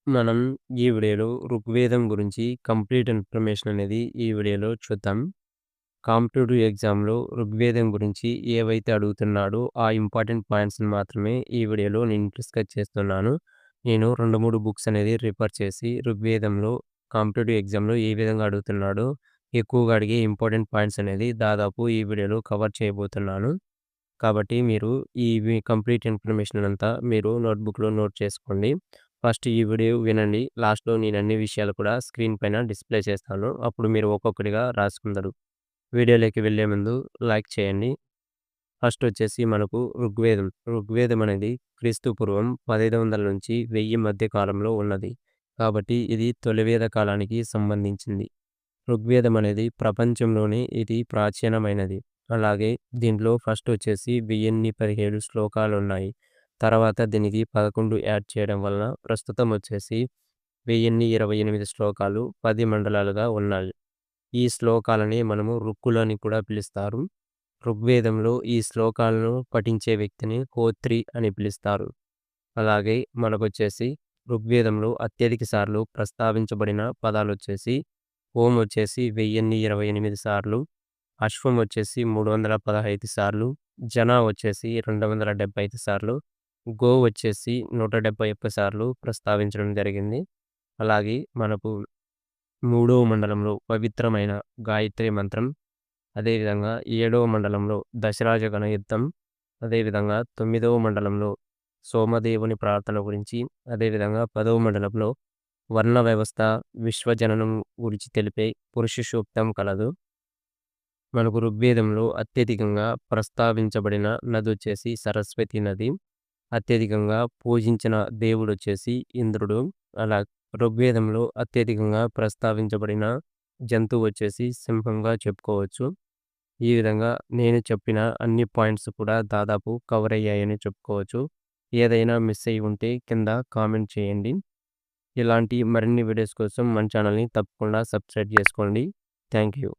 మనం ఈ వీడియోలో ఋగ్వేదం గురించి కంప్లీట్ ఇన్ఫర్మేషన్ అనేది ఈ వీడియోలో చూద్దాం. కాంపిటీటివ్ ఎగ్జామ్‌లో ఋగ్వేదం గురించి ఏవైతే అడుగుతున్నాడో ఆ ఇంపార్టెంట్ పాయింట్స్‌ని మాత్రమే ఈ వీడియోలో నేను డిస్కస్ చేస్తున్నాను. నేను 2, 3 బుక్స్ అనేది రిఫర్ చేసి ఋగ్వేదంలో కాంపిటీటివ్ ఎగ్జామ్‌లో ఏ విధంగా అడుగుతున్నాడో ఎక్కువగా అడిగే ఇంపార్టెంట్ పాయింట్స్ అనేది దాదాపు ఈ వీడియోలో కవర్ చేయబోతున్నాను. కాబట్టి మీరు కంప్లీట్ ఇన్ఫర్మేషన్ అంతా మీరు నోట్‌బుక్‌లో నోట్ చేసుకోండి. ఫస్ట్ ఈ వీడియో వినండి. లాస్ట్‌లో నేను అన్ని విషయాలు కూడా స్క్రీన్ పైన డిస్‌ప్లే చేస్తాను. అప్పుడు మీరు ఒక్కొక్కటిగా రాసుకుందరు. వీడియోలోకి వెళ్ళే ముందు లైక్ చేయండి. ఫస్ట్ వచ్చేసి మనకు ఋగ్వేదం. ఋగ్వేదం అనేది క్రీస్తు పూర్వం 1500 నుంచి 1000 మధ్య కాలంలో ఉన్నది. కాబట్టి ఇది తొలి వేద కాలానికి సంబంధించింది. ఋగ్వేదం అనేది ప్రపంచంలోనే ఇది ప్రాచీనమైనది. అలాగే దీంట్లో ఫస్ట్ వచ్చేసి 1017 శ్లోకాలున్నాయి. తర్వాత దీనికి 11 యాడ్ చేయడం వలన ప్రస్తుతం వచ్చేసి 1028 శ్లోకాలు 10 మండలాలుగా ఉన్నాయి. ఈ శ్లోకాలని మనము రుక్కులని కూడా పిలుస్తారు. ఋగ్వేదంలో ఈ శ్లోకాలను పఠించే వ్యక్తిని హోత్రి అని పిలుస్తారు. అలాగే మనకొచ్చేసి ఋగ్వేదంలో అత్యధిక సార్లు ప్రస్తావించబడిన పదాలొచ్చేసి ఓం వచ్చేసి 1028 సార్లు, అశ్వం వచ్చేసి 315 సార్లు, జన వచ్చేసి 275 సార్లు, గో వచ్చేసి 171 సార్లు ప్రస్తావించడం జరిగింది. అలాగే మనకు మూడవ మండలంలో పవిత్రమైన గాయత్రి మంత్రం, అదేవిధంగా ఏడవ మండలంలో దశరాజ గణయుద్ధం, అదేవిధంగా తొమ్మిదవ మండలంలో సోమదేవుని ప్రార్థన గురించి, అదేవిధంగా 10వ మండలంలో వర్ణ వ్యవస్థ, విశ్వజననం గురించి తెలిపే పురుష సూక్తం కలదు. మనకు ఋగ్వేదంలో అత్యధికంగా ప్రస్తావించబడిన నదొచ్చేసి సరస్వతి నది. అత్యధికంగా పూజించిన దేవుడొచ్చేసి ఇంద్రుడు. అలా ఋగ్వేదంలో అత్యధికంగా ప్రస్తావించబడిన జంతువు వచ్చేసి సింహంగా చెప్పుకోవచ్చు. ఈ విధంగా నేను చెప్పిన అన్ని పాయింట్స్ కూడా దాదాపు కవర్ అయ్యాయని చెప్పుకోవచ్చు. ఏదైనా మిస్ అయ్యి ఉంటే కింద కామెంట్ చేయండి. ఇలాంటి మరిన్ని వీడియోస్ కోసం మన ఛానల్‌ని తప్పకుండా సబ్స్క్రైబ్ చేసుకోండి. Thank you.